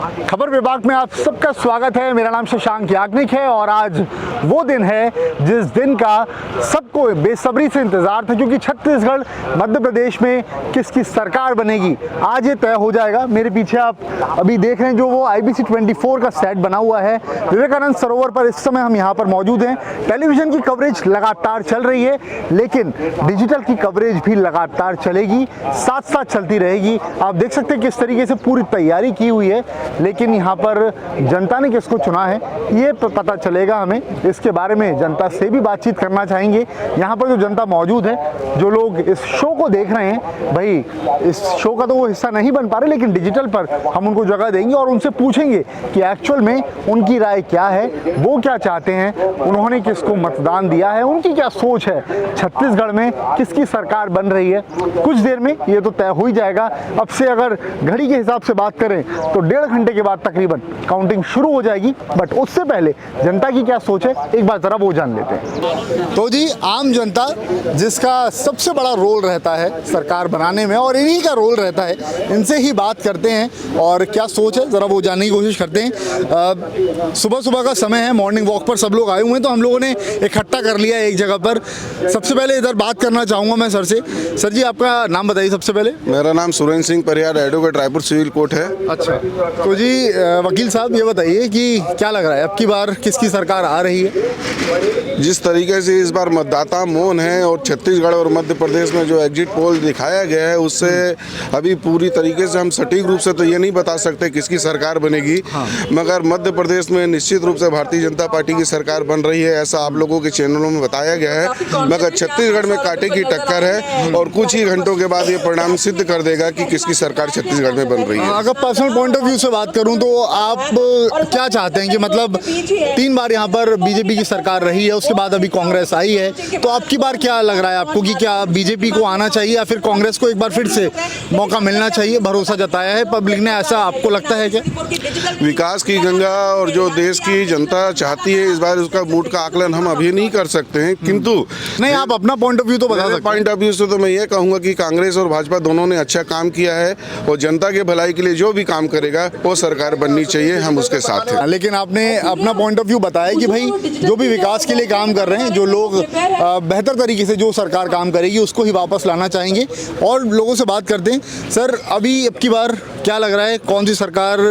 खबर विभाग में आप सबका स्वागत है। मेरा नाम शशांक याग्निक है और आज वो दिन है जिस दिन का सबको बेसब्री से इंतजार था, क्योंकि छत्तीसगढ़ मध्य प्रदेश में किसकी सरकार बनेगी आज ये तय हो जाएगा। मेरे पीछे आप अभी देख रहे हैं जो वो IBC 24 का सेट बना हुआ है विवेकानंद सरोवर पर। इस समय हम यहाँ पर मौजूद हैं। टेलीविजन की कवरेज लगातार चल रही है, लेकिन डिजिटल की कवरेज भी लगातार चलेगी, साथ साथ चलती रहेगी। आप देख सकते हैं किस तरीके से पूरी तैयारी की हुई है, लेकिन यहाँ पर जनता ने किसको चुना है ये पता चलेगा हमें। इसके बारे में जनता से भी बातचीत करना चाहेंगे। यहाँ पर जो जनता मौजूद है, जो लोग इस शो को देख रहे हैं, भाई इस शो का तो वो हिस्सा नहीं बन पा रहे, लेकिन डिजिटल पर हम उनको जगह देंगे और उनसे पूछेंगे कि एक्चुअल में उनकी राय क्या है, वो क्या चाहते हैं, उन्होंने किसको मतदान दिया है, उनकी क्या सोच है, छत्तीसगढ़ में किसकी सरकार बन रही है। कुछ देर में ये तो तय हो ही जाएगा। अब से अगर घड़ी के हिसाब से बात करें तो 1.5 घंटे के बाद तकरीबन काउंटिंग शुरू हो जाएगी, बट उससे पहले जनता की क्या सोच है एक बार जरा वो जान लेते हैं। तो जी, आम जनता जिसका सबसे बड़ा रोल रहता है सरकार बनाने में और इन्हीं का रोल रहता है, इनसे ही बात करते हैं और क्या सोच है जरा वो जानने की कोशिश करते हैं। सुबह सुबह का समय है, मॉर्निंग वॉक पर सब लोग आए हुए हैं, तो हम लोगों ने इकट्ठा कर लिया एक जगह पर। सबसे पहले इधर बात करना चाहूँगा मैं सर से। सर जी, आपका नाम बताइए सबसे पहले। मेरा नाम Surendra Singh Parihar, advocate, Raipur civil court है। अच्छा, तो जी वकील साहब ये बताइए कि क्या लग रहा है अब की बार किसकी सरकार आ रही है? जिस तरीके से इस बार मतदाता मौन है और छत्तीसगढ़ और मध्य प्रदेश में जो एग्जिट पोल दिखाया गया है, उससे अभी पूरी तरीके से हम सटीक रूप से तो ये नहीं बता सकते किसकी सरकार बनेगी। मगर मध्य प्रदेश में निश्चित रूप से भारतीय जनता पार्टी की सरकार बन रही है, ऐसा आप लोगों के चैनलों में बताया गया है। मगर छत्तीसगढ़ में कांटे की टक्कर है और कुछ ही घंटों के बाद ये परिणाम सिद्ध कर देगा कि किसकी सरकार छत्तीसगढ़ में बन रही है। अगर पर्सनल पॉइंट ऑफ व्यू से बात करूं तो आप क्या चाहते हैं कि मतलब 3 बार यहाँ पर बीजेपी की सरकार रही है, उसके बाद अभी कांग्रेस आई है, तो अब की बार क्या लग रहा है आपको कि क्या बीजेपी को आना चाहिए या फिर कांग्रेस को एक बार फिर से मौका मिलना चाहिए? भरोसा जताया है पब्लिक ने, ऐसा आपको लगता है क्या? विकास की गंगा और जो देश की जनता चाहती है, इस बार उसका वोट का आकलन हम अभी नहीं कर सकते हैं, किंतु नहीं, आप अपना पॉइंट ऑफ व्यू तो बता सकते हैं। पॉइंट ऑफ व्यू से तो मैं ये कहूँगा कि कांग्रेस और भाजपा दोनों ने अच्छा काम किया है और जनता के भलाई के लिए जो भी काम करेगा वो सरकार बननी चाहिए, हम उसके साथ हैं। लेकिन आपने अपना पॉइंट ऑफ व्यू बताया कि भाई जो भी विकास के लिए काम कर रहे हैं, जो लोग बेहतर तरीके से जो सरकार काम करेगी उसको ही वापस लाना चाहेंगे। और लोगों से बात करते हैं। सर, अभी अब की बार क्या लग रहा है, कौन सी सरकार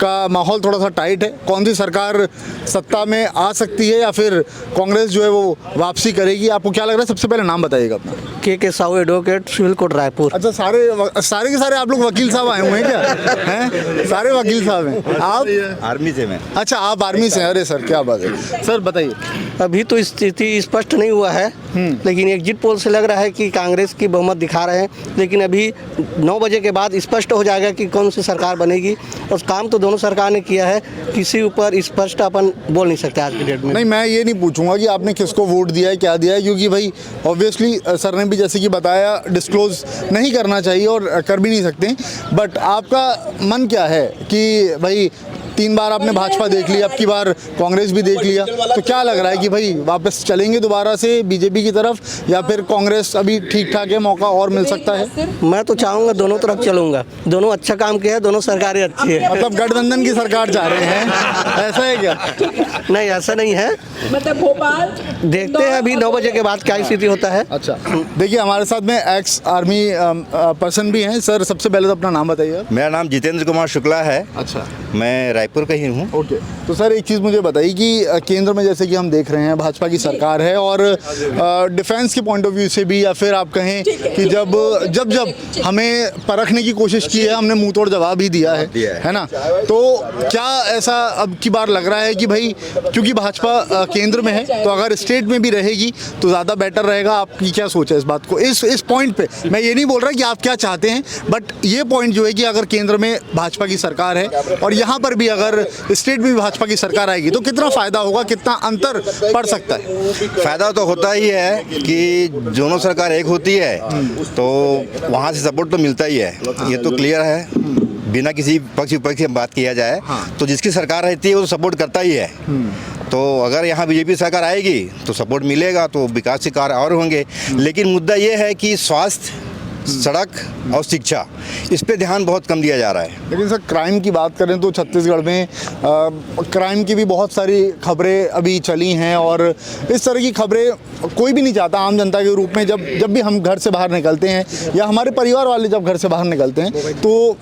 का माहौल थोड़ा सा टाइट है? कौन सी सरकार सत्ता में आ सकती है या फिर कांग्रेस जो है वो वापसी करेगी? आपको क्या लग रहा है? सबसे पहले नाम बताइएगा अपना। K Sahu, advocate, civil court, Raipur. अच्छा, सारे के सारे आप लोग वकील साहब आए हुए हैं क्या? हैं, सारे वकील साहब हैं। आप आर्मी से मैं। अच्छा, आप आर्मी से हैं। अरे सर, क्या बात है। सर बताइए। अभी तो स्थिति स्पष्ट नहीं हुआ है, लेकिन एग्जिट पोल से लग रहा है कि कांग्रेस की बहुमत दिखा रहे हैं, लेकिन अभी 9 बजे के बाद स्पष्ट हो जाएगा कि कौन सी सरकार बनेगी। और काम तो दोनों सरकार ने किया है, किसी ऊपर स्पष्ट अपन बोल नहीं सकते आज की डेट में। नहीं, मैं ये नहीं पूछूंगा कि आपने किसको वोट दिया है, क्या दिया है, क्योंकि भाई ऑब्वियसली सर ने भी जैसे कि बताया डिस्क्लोज नहीं करना चाहिए और कर भी नहीं सकते। बट आपका मन क्या है कि भाई 3 बार आपने भाजपा देख लिया, अब की बार कांग्रेस भी देख लिया, तो क्या लग रहा है कि भाई वापस चलेंगे दोबारा से बीजेपी की तरफ या फिर कांग्रेस अभी ठीक ठाक है, मौका और मिल सकता है? मैं तो चाहूँगा दोनों तरफ चलूँगा, दोनों अच्छा काम किया है, दोनों सरकारें अच्छी है। मतलब गठबंधन की सरकार चाह रहे हैं, ऐसा है क्या? नहीं, ऐसा नहीं है, मतलब भोपाल देखते हैं अभी 9 बजे के बाद क्या स्थिति होता है। अच्छा, देखिए हमारे साथ में एक्स आर्मी पर्सन भी हैं। सर, सबसे पहले तो अपना नाम बताइए। मेरा नाम जितेंद्र कुमार शुक्ला है। अच्छा, मैं रायपुर का ही हूँ। ओके, तो सर एक चीज़ मुझे बताइए कि केंद्र में जैसे कि हम देख रहे हैं भाजपा की सरकार है और डिफेंस के पॉइंट ऑफ व्यू से भी, या फिर आप कहें कि जब हमें परखने की कोशिश की है, हमने मुंह तोड़ जवाब ही दिया है ना, तो क्या ऐसा अब की बार लग रहा है कि भाई क्योंकि भाजपा केंद्र में है तो अगर स्टेट में भी रहेगी तो ज़्यादा बेटर रहेगा? आपकी क्या सोच है इस बात को, इस पॉइंट पे? मैं ये नहीं बोल रहा कि आप क्या चाहते हैं, बट ये पॉइंट जो है कि अगर केंद्र में भाजपा की सरकार है और यहाँ पर भी अगर स्टेट में भी भाजपा की सरकार आएगी तो कितना फ़ायदा होगा, कितना अंतर पड़ सकता है? फ़ायदा तो होता ही है कि दोनों सरकार एक होती है तो वहाँ से सपोर्ट तो मिलता ही है, ये तो क्लियर है। बिना किसी पक्ष विपक्ष की बात किया जाए तो जिसकी सरकार रहती है वो तो सपोर्ट करता ही है। तो अगर यहाँ बीजेपी सरकार आएगी तो सपोर्ट मिलेगा, तो विकास के कार्य और होंगे। लेकिन मुद्दा ये है कि स्वास्थ्य सड़क और शिक्षा, इस पे ध्यान बहुत कम दिया जा रहा है। लेकिन सर क्राइम की बात करें तो छत्तीसगढ़ में क्राइम की भी बहुत सारी खबरें अभी चली हैं और इस तरह की खबरें कोई भी नहीं चाहता आम जनता के रूप में। जब भी हम घर से बाहर निकलते हैं या हमारे परिवार वाले जब घर से बाहर निकलते हैं तो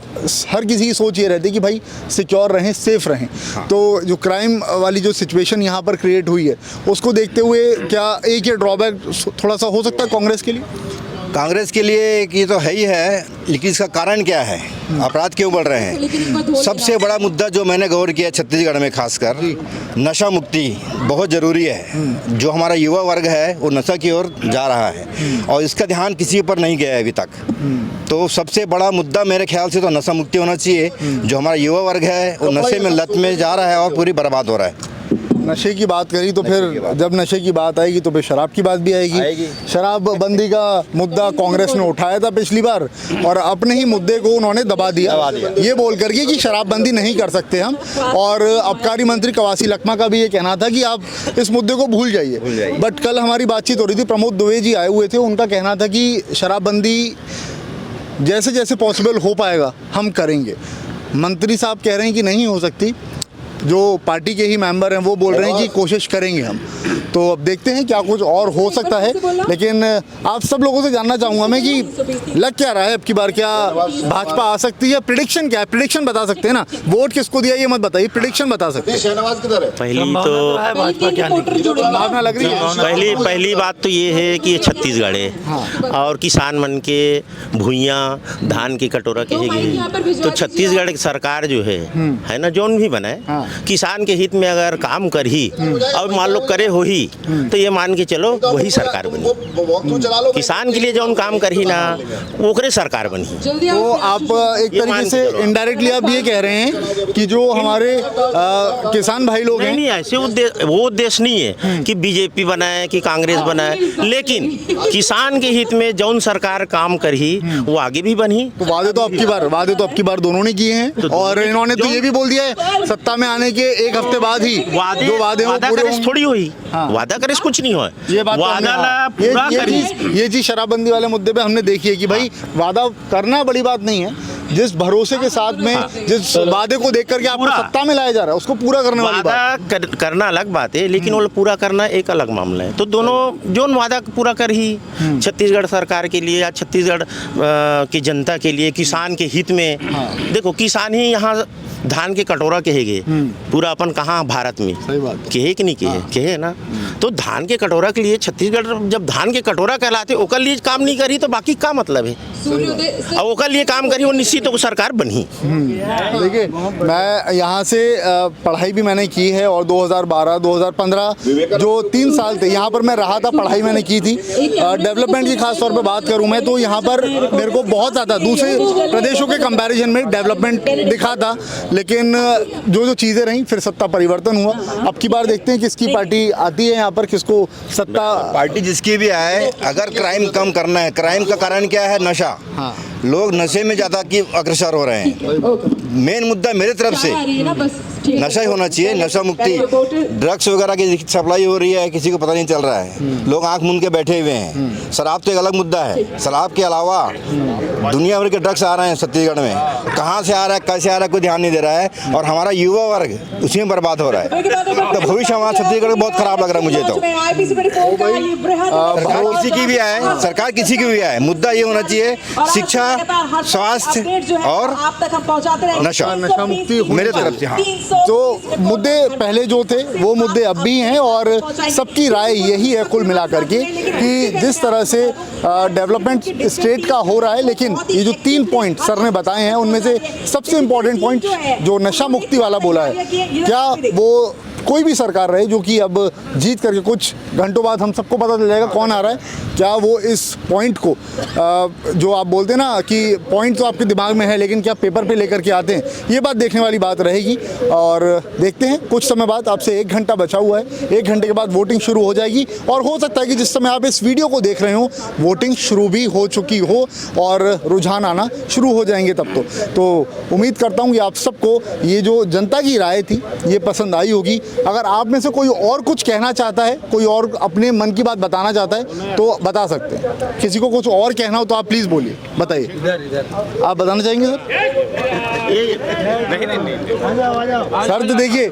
हर किसी की सोच ये रहती है कि भाई सिक्योर रहें, सेफ रहें। तो जो क्राइम वाली जो सिचुएशन यहाँ पर क्रिएट हुई है उसको देखते हुए क्या एक ये ड्रॉबैक थोड़ा सा हो सकता है कांग्रेस के लिए? कांग्रेस के लिए ये तो है ही है, लेकिन इसका कारण क्या है? अपराध क्यों बढ़ रहे हैं? सबसे बड़ा मुद्दा जो मैंने गौर किया छत्तीसगढ़ में खासकर नशा मुक्ति बहुत ज़रूरी है। जो हमारा युवा वर्ग है वो नशा की ओर जा रहा है और इसका ध्यान किसी पर नहीं गया है अभी तक। तो सबसे बड़ा मुद्दा मेरे ख्याल से तो नशा मुक्ति होना चाहिए। जो हमारा युवा वर्ग है वो नशे में लत में जा रहा है और पूरी बर्बाद हो रहा है। नशे की बात करी तो फिर जब नशे की बात आएगी तो फिर शराब की बात भी आएगी। शराब बंदी का मुद्दा कांग्रेस ने उठाया था पिछली बार और अपने ही मुद्दे को उन्होंने दबा दिया ये बोल करके कि शराबबंदी नहीं कर सकते हम। और आबकारी मंत्री कवासी लखमा का भी ये कहना था कि आप इस मुद्दे को भूल जाइए। बट कल हमारी बातचीत हो रही थी, प्रमोद दुबे जी आए हुए थे, उनका कहना था कि शराबबंदी जैसे जैसे पॉसिबल हो पाएगा हम करेंगे। मंत्री साहब कह रहे हैं कि नहीं हो सकती, जो पार्टी के ही मेंबर हैं वो बोल रहे हैं कि कोशिश करेंगे हम। तो अब देखते हैं क्या कुछ और हो सकता है। लेकिन आप सब लोगों से जानना चाहूँगा मैं कि लग क्या रहा है अब की बार, क्या भाजपा आ सकती है? प्रेडिक्शन क्या है? प्रेडिक्शन बता सकते हैं ना, वोट किसको दिया ये मत बताइए, प्रेडिक्शन बता सकते हैं। पहली तो भावना लग रही है। पहली बात तो ये है कि ये छत्तीसगढ़ है और किसान मन के भुइयाँ धान की कटोरा कहेगी। तो छत्तीसगढ़ की सरकार जो है ना, जोन भी बनाए किसान के हित में अगर काम कर ही और मान लो करे हो ही तो ये मान के चलो वही सरकार बनी। किसान के लिए जो काम कर ही ना ओकरे सरकार बनी। तो आप एक तरीके से इनडायरेक्टली आप ये कह रहे हैं कि जो हमारे किसान भाई लोग हैं, नहीं ऐसे वो उद्देश्य नहीं है कि बीजेपी बनाए कि कांग्रेस बनाए, लेकिन किसान के हित में जौन सरकार काम कर ही वो आगे भी बनी। तो वादे तो अब की बार दोनों ने किए हैं और इन्होंने तो ये भी बोल दिया है सत्ता में आने के एक हफ्ते बाद ही जो वादे हो पूरे थोड़ी हुई। वादा करे कुछ नहीं हो, ये बात वादा पूरा करी। ये चीज शराबबंदी वाले मुद्दे पे हमने देखी है कि भाई वादा करना बड़ी बात नहीं है, जिस भरोसे के साथ में जिस वादे को देख करके आपको सत्ता में लाया जा रहा है उसको पूरा करने वाली बात। करना अलग बात है, लेकिन वो पूरा करना एक अलग मामला है। तो दोनों जो वादा पूरा कर ही छत्तीसगढ़ सरकार के लिए या छत्तीसगढ़ की जनता के लिए किसान के हित में। देखो किसान ही यहाँ धान के कटोरा कहेगे पूरा अपन कहाँ भारत में कहे कि नहीं कहे ना। तो धान के कटोरा के लिए छत्तीसगढ़ जब धान के कटोरा कहलाते ओकर लिए काम नहीं करी तो बाकी का मतलब है? और ओकर लिए काम करी वो निश्चित तो सरकार बनी। देखिए मैं यहाँ से पढ़ाई भी मैंने की है और 2012-2015 जो 3 साल थे यहाँ पर मैं रहा था, पढ़ाई मैंने की थी। डेवलपमेंट की खास तौर पे बात करूँ मैं तो यहाँ पर मेरे को बहुत ज़्यादा दूसरे प्रदेशों के कंपैरिजन में डेवलपमेंट दिखा था। लेकिन जो चीज़ें रहीं फिर सत्ता परिवर्तन हुआ। अब की बार देखते हैं किसकी पार्टी आती है यहाँ पर, किसको सत्ता। पार्टी जिसकी भी आए, अगर क्राइम कम करना है, क्राइम का कारण क्या है? नशा। लोग नशे में ज़्यादा की अग्रसर हो रहे हैं। मेन मुद्दा मेरे तरफ से नशा ही होना चाहिए, नशा मुक्ति। ड्रग्स वगैरह की सप्लाई हो रही है, किसी को पता नहीं चल रहा है, लोग आंख मूंद के बैठे हुए हैं। शराब तो एक अलग मुद्दा है। शराब के अलावा दुनिया भर के ड्रग्स आ रहे हैं छत्तीसगढ़ में, कहाँ से आ रहा है कैसे आ रहा है कोई ध्यान नहीं दे रहा है और हमारा युवा वर्ग उसी में बर्बाद हो रहा है। तो भविष्य हमारा छत्तीसगढ़ बहुत खराब लग रहा है मुझे। तो सरकार किसी की भी आए, सरकार किसी की भी आए, मुद्दा ये होना चाहिए शिक्षा, स्वास्थ्य और नशा मुक्ति मेरे तरफ से। हाँ, जो मुद्दे पहले जो थे वो मुद्दे अब भी हैं और सबकी राय यही है कुल मिलाकर के कि जिस तरह से डेवलपमेंट स्टेट का हो रहा है, लेकिन ये जो 3 पॉइंट सर ने बताए हैं उनमें से सबसे इम्पोर्टेंट पॉइंट जो नशा मुक्ति वाला बोला है, क्या वो कोई भी सरकार रहे जो कि अब जीत करके कुछ घंटों बाद हम सबको पता चल जाएगा कौन आ रहा है, क्या वो इस पॉइंट को जो आप बोलते हैं ना कि पॉइंट तो आपके दिमाग में है लेकिन क्या पेपर पे लेकर के आते हैं, ये बात देखने वाली बात रहेगी। और देखते हैं कुछ समय बाद, आपसे 1 घंटा बचा हुआ है, 1 घंटे के बाद वोटिंग शुरू हो जाएगी और हो सकता है कि जिस समय आप इस वीडियो को देख रहे हो वोटिंग शुरू भी हो चुकी हो और रुझान आना शुरू हो जाएंगे तब तो उम्मीद करता हूँ कि आप सबको ये जो जनता की राय थी ये पसंद आई होगी। अगर आप में से कोई और कुछ कहना चाहता है, कोई और अपने मन की बात बताना चाहता है तो बता सकते हैं। किसी को कुछ और कहना हो तो आप प्लीज़ बोलिए, बताइए। आप बताना चाहेंगे सर? तो देखिए,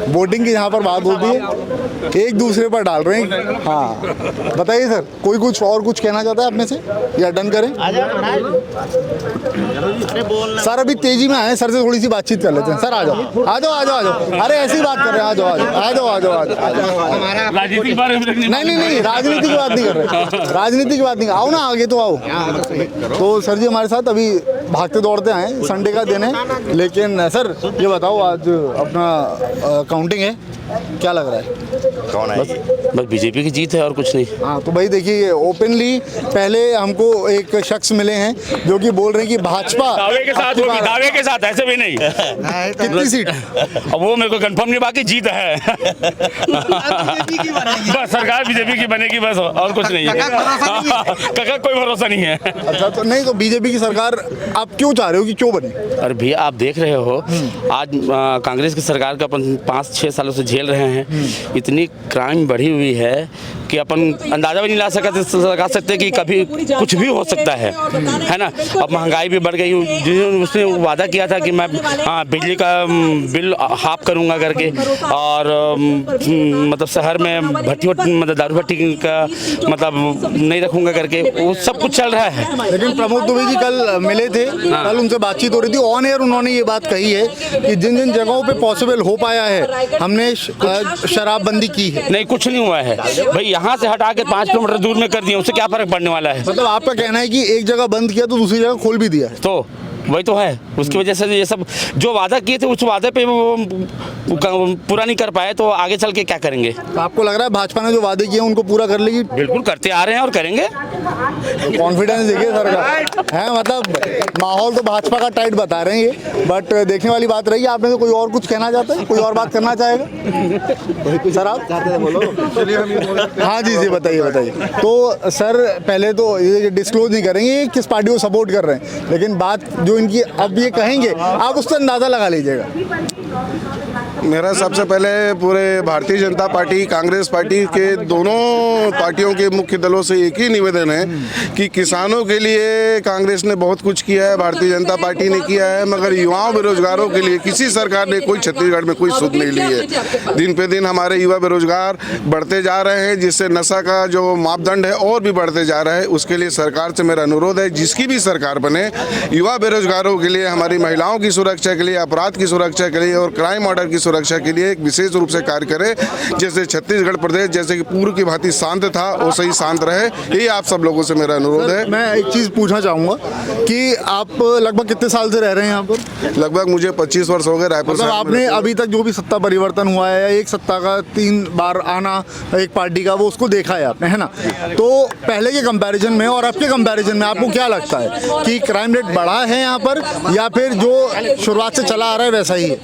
वोटिंग की यहाँ पर बात होती है, एक दूसरे पर डाल रहे हैं। हाँ, बताइए सर, कोई कुछ और कुछ कहना चाहता है आप में से, या डन करें? सर अभी तेजी में आए, सर से थोड़ी सी बातचीत कर लेते हैं। सर आ जाओ, आ जाओ, आ जाओ, आ जाओ। अरे ऐसी बात कर रहे हैं, आ जाओ, आ जाओ, आ जाओ, आ जाओ, आ जाओ। राजनीति के बारे में नहीं नहीं नहीं, राजनीति की बात नहीं कर रहे, राजनीति की बात नहीं। आओ ना आगे, तो आओ। तो सर जी हमारे साथ अभी भागते दौड़ते आए, संडे का दिन है। लेकिन सर ये बताओ, आज अपना काउंटिंग है, क्या लग रहा है? कौन है? बस बीजेपी की जीत है और कुछ नहीं। हाँ, तो भाई देखिए, ओपनली पहले हमको एक शख्स मिले हैं जो कि बोल रहे हैं कि भाजपा दावे के साथ होगी, दावे के साथ, ऐसे भी नहीं। कितनी सीट? अब वो मेरे को कंफर्म नहीं, बाकी जीत है। बस सरकार बीजेपी की बनेगी, बस और कुछ नहीं है। काका कोई भरोसा नहीं है। अच्छा, तो नहीं, तो बीजेपी की सरकार आप क्यों चाह रहे हो कि क्यों बने? अरे भैया आप देख रहे हो, आज कांग्रेस की सरकार का अपन 5-6 सालों से झेल रहे हैं। इतनी क्राइम बढ़ी हुई है कि अपन अंदाजा भी नहीं लगा सकते कि कभी कुछ भी हो सकता है ना। अब महंगाई भी बढ़ गई। उसने वादा किया था कि मैं बिजली का बिल हाफ करूंगा करके, और मतलब शहर में भट्टी, मतलब दारू भट्टी का मतलब नहीं रखूंगा करके, वो सब कुछ चल रहा है। लेकिन प्रमोद दुबे जी कल मिले थे, कल उनसे बातचीत हो रही थी, ऑन एयर उन्होंने ये बात कही है कि जिन जिन जगहों पे पॉसिबल हो पाया है हमने शराबबंदी की है। नहीं, कुछ नहीं हुआ है भाई। यहाँ से हटा के 5 किलोमीटर दूर में कर दिया, उससे क्या फर्क पड़ने वाला है? मतलब आपका कहना है कि एक जगह बंद किया तो दूसरी जगह खोल भी दिया है? तो वही तो है, उसकी वजह से ये सब जो वादा किए थे उस वादे पे वो पूरा नहीं कर पाए, तो आगे चल के क्या करेंगे? तो आपको लग रहा है भाजपा ने जो वादे किए उनको पूरा कर लेगी? बिल्कुल करते आ रहे हैं और करेंगे। कॉन्फिडेंस देखिए सर का है, मतलब माहौल तो भाजपा का टाइट बता रहे हैं ये, बट देखने वाली बात रही। आपने तो कोई और कुछ कहना चाहता है, कोई और बात करना चाहेगा सर? आप बोलो। हाँ जी जी, बताइए बताइए। तो सर पहले तो ये डिस्क्लोज नहीं करेंगे किस पार्टी को सपोर्ट कर रहे हैं, लेकिन बात जो इनकी अब ये कहेंगे आप उससे अंदाजा लगा लीजिएगा। मेरा सबसे पहले पूरे भारतीय जनता पार्टी, कांग्रेस पार्टी के दोनों पार्टियों के मुख्य दलों से एक ही निवेदन है कि किसानों के लिए कांग्रेस ने बहुत कुछ किया है, भारतीय जनता पार्टी ने किया है, मगर युवाओं बेरोजगारों के लिए किसी सरकार ने कोई छत्तीसगढ़ में कोई सुध नहीं ली है। दिन पे दिन हमारे युवा बेरोजगार बढ़ते जा रहे हैं, जिससे नशा का जो मापदंड है और भी बढ़ते जा रहा है। उसके लिए सरकार से मेरा अनुरोध है, जिसकी भी सरकार बने, युवा बेरोजगारों के लिए, हमारी महिलाओं की सुरक्षा के लिए, अपराध की सुरक्षा के लिए और क्राइम ऑर्डर की सुरक्षा के लिए एक विशेष रूप से कार्य करे। जैसे छत्तीसगढ़ प्रदेश जैसे कि पूर्व की भांति शांत था, वो सही शांत रहे। यही आप सब लोगों से मेरा अनुरोध है। मैं एक चीज़ पूछना चाहूँगा कि आप लगभग कितने साल से रह रहे हैं यहाँ पर? लगभग मुझे 25 वर्ष हो गए रायपुर। मतलब आपने अभी तक जो भी सत्ता परिवर्तन हुआ है, या एक सत्ता का 3 बार आना एक पार्टी का, वो उसको देखा है आपने, है ना? तो पहले के कंपैरिजन में और अब के कंपैरिजन में आपको क्या लगता है कि क्राइम रेट बढ़ा है यहाँ पर, या फिर जो शुरुआत से चला आ रहा है वैसा ही है?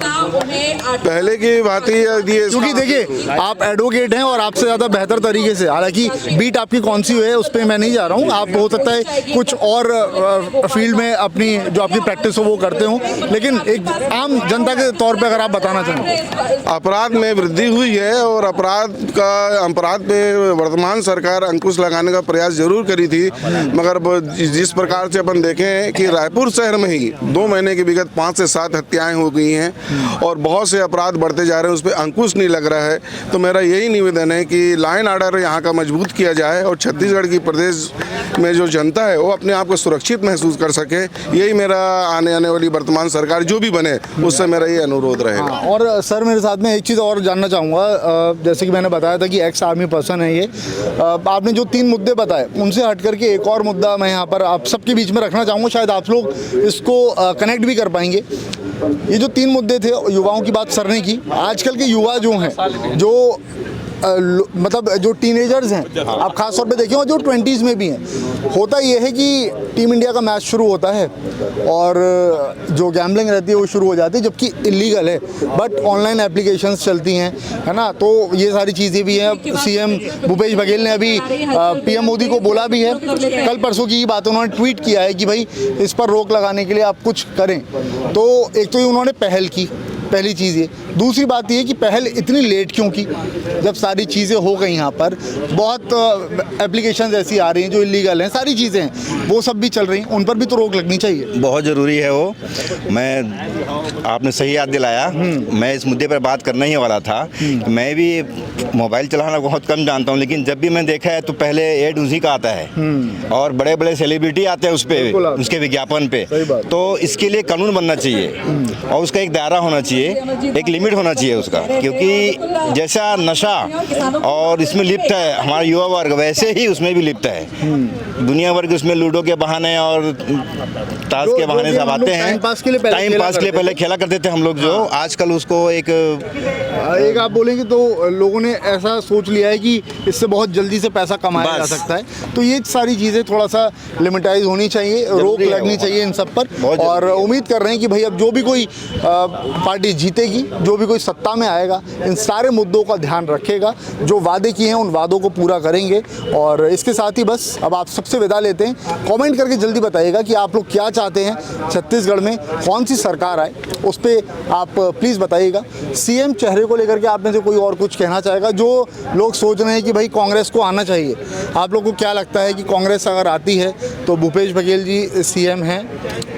पहले की बात ही क्योंकि देखिए आप एडवोकेट हैं और आपसे ज़्यादा बेहतर तरीके से, हालांकि बीट आपकी कौन सी है उस पर मैं नहीं जा रहा हूँ, आप हो सकता है कुछ और फील्ड में अपनी जो आपकी प्रैक्टिस हो वो करते हो, लेकिन एक आम जनता के तौर पे अगर आप बताना चाहें। अपराध में वृद्धि हुई है और अपराध पे वर्तमान सरकार अंकुश लगाने का प्रयास जरूर करी थी, मगर जिस प्रकार से अपन देखें कि रायपुर शहर में ही 2 महीने के विगत 5 से 7 हत्याएं हो गई हैं और बहुत से अपराध बढ़ते जा रहे हैं, उस पर अंकुश नहीं लग रहा है। तो मेरा यही निवेदन है कि लाइन ऑर्डर यहाँ का मजबूत किया जाए और छत्तीसगढ़ की प्रदेश में जो जनता है वो अपने आप को सुरक्षित महसूस कर सके। यही मेरा आने वाली वर्तमान सरकार जो भी बने उससे मेरा ये अनुरोध रहेगा। और सर मेरे साथ में एक चीज़ और जानना चाहूँगा, जैसे कि मैंने बताया था कि एक्स आर्मी पर्सन है ये, आपने जो 3 मुद्दे बताए उनसे हट करके एक और मुद्दा मैं यहाँ पर आप सबके बीच में रखना चाहूँगा, शायद आप लोग इसको कनेक्ट भी कर पाएंगे। ये जो 3 मुद्दे थे, युवाओं की बात सर ने की। आजकल के युवा जो हैं, जो मतलब जो टीनेजर्स हैं, आप खास तौर पे देखें, और जो 20s में भी हैं, होता ये है कि टीम इंडिया का मैच शुरू होता है और जो गैम्बलिंग रहती है वो शुरू हो जाती है, जबकि इलीगल है, बट ऑनलाइन एप्लीकेशंस चलती हैं, है ना? तो ये सारी चीज़ें भी हैं। सीएम भूपेश बघेल ने अभी पीएम मोदी को बोला भी है, कल परसों की बात उन्होंने ट्वीट किया है कि भाई इस पर रोक लगाने के लिए आप कुछ करें। तो एक तो ये उन्होंने पहल की, पहली चीज़ ये। दूसरी बात ये कि पहल इतनी लेट क्यों की, जब सारी चीज़ें हो गई यहाँ पर, बहुत एप्लीकेशन ऐसी आ रही हैं जो इलीगल हैं, सारी चीज़ें हैं वो सब भी चल रही हैं, उन पर भी तो रोक लगनी चाहिए। बहुत ज़रूरी है वो। आपने सही याद दिलाया। मैं इस मुद्दे पर बात करना ही वाला था। मैं भी मोबाइल चलाना बहुत कम जानता हूँ, लेकिन जब भी मैं देखा है तो पहले एड उसी का आता है और बड़े बड़े सेलिब्रिटी आते हैं उस पे, उसके विज्ञापन पे। तो इसके लिए कानून बनना चाहिए और उसका एक दायरा होना चाहिए, एक लिमिट होना चाहिए उसका, क्योंकि जैसा नशा और इसमें लिप्त है हमारा युवा वर्ग, वैसे ही उसमें भी लिप्त है दुनिया भर के। उसमें लूडो के बहाने और ताश के बहाने सब आते हैं। टाइम पास के लिए पहले खेला करते थे हम लोग, जो आजकल उसको एक आप बोलेंगे तो लोगों ने ऐसा सोच लिया है कि इससे बहुत जल्दी से पैसा कमाया जा सकता है। तो ये सारी चीज़ें थोड़ा सा लिमिटाइज होनी चाहिए, रोक लगनी चाहिए इन सब पर। और उम्मीद कर रहे हैं कि भाई अब जो भी कोई पार्टी जीतेगी, जो भी कोई सत्ता में आएगा, इन सारे मुद्दों का ध्यान रखेगा, जो वादे किए हैं उन वादों को पूरा करेंगे। और इसके साथ ही बस अब आप सबसे विदा लेते हैं। कमेंट करके जल्दी बताइएगा कि आप लोग क्या चाहते हैं छत्तीसगढ़ में कौन सी सरकार आए, उस पर आप प्लीज़ बताइएगा। सीएम चेहरे को लेकर के आप में से कोई और कुछ कहना चाहेगा? जो लोग सोच रहे हैं कि भाई कांग्रेस को आना चाहिए, आप लोगों को क्या लगता है कि कांग्रेस अगर आती है तो भूपेश बघेल जी सीएम हैं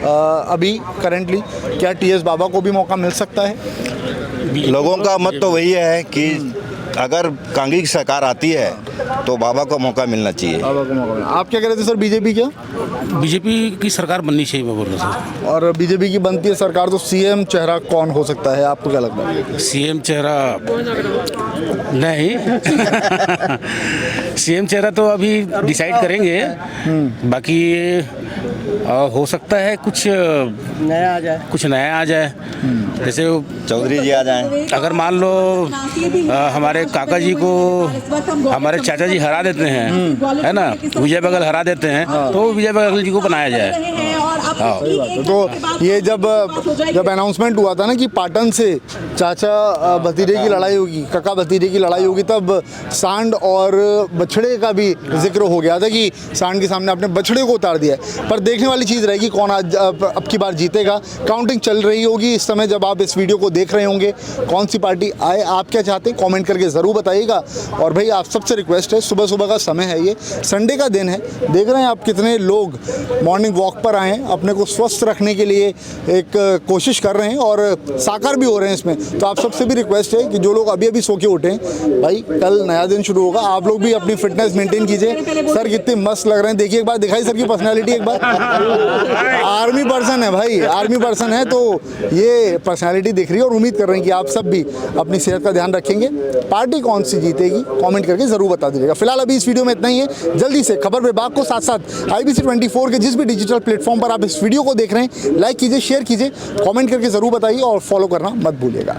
अभी करेंटली, क्या टीएस बाबा को भी मौका मिल सकता है? लोगों का मत तो वही है कि अगर कांग्रेस की सरकार आती है तो बाबा को मौका मिलना चाहिए। बाबा को मौका मिलना। आप क्या कह रहे थे सर? बीजेपी क्या? बीजेपी की सरकार बननी चाहिए मैं बोल रहा था। और बीजेपी की बनती है सरकार तो सीएम चेहरा कौन हो सकता है, आपको क्या लगता है? सीएम चेहरा नहीं सीएम चेहरा तो अभी डिसाइड करेंगे, बाकी हो सकता है कुछ नया आ जाए, जैसे चौधरी जी आ जाएं। अगर मान लो हमारे काका जी को हमारे चाचा जी हरा देते हैं, है ना, विजय बघेल हरा देते हैं, तो विजय बघेल जी को बनाया जाए। सही बात है। तो ये जब अनाउंसमेंट हुआ था ना कि पाटन से चाचा भतीजे की लड़ाई होगी, काका भतीजे की लड़ाई होगी, तब सांड और बछड़े का भी जिक्र हो गया था कि सांड के सामने अपने बछड़े को उतार दिया। पर देखने वाली चीज़ रहेगी कौन आज अब की बार जीतेगा। काउंटिंग चल रही होगी इस समय जब आप इस वीडियो को देख रहे होंगे। कौन सी पार्टी आए, आप क्या चाहते हैं कमेंट करके ज़रूर बताइएगा। और भाई आप सबसे रिक्वेस्ट है, सुबह सुबह का समय है, ये संडे का दिन है, देख रहे हैं आप कितने लोग मॉर्निंग वॉक पर आए हैं, अपने को स्वस्थ रखने के लिए एक कोशिश कर रहे हैं और साकार भी हो रहे हैं इसमें। तो आप सबसे भी रिक्वेस्ट है कि जो लोग अभी अभी सो के उठे हैं, भाई कल नया दिन शुरू होगा, आप लोग भी अपनी फिटनेस मेंटेन कीजिए। सर कितने मस्त लग रहे हैं, देखिए एक बार दिखाई सर की पर्सनैलिटी एक बार। आर्मी पर्सन है भाई, आर्मी पर्सन है, तो ये पर्सनैलिटी दिख रही है। और उम्मीद कर रहे हैं कि आप सब भी अपनी सेहत का ध्यान रखेंगे। पार्टी कौन सी जीतेगी कमेंट करके ज़रूर बता दीजिएगा। फिलहाल अभी इस वीडियो में इतना ही है। जल्दी से खबर विभाग को साथ साथ IBC 24 के जिस भी डिजिटल प्लेटफॉर्म पर आप इस वीडियो को देख रहे हैं, लाइक कीजिए, शेयर कीजिए, कमेंट करके ज़रूर बताइए और फॉलो करना मत भूलिएगा।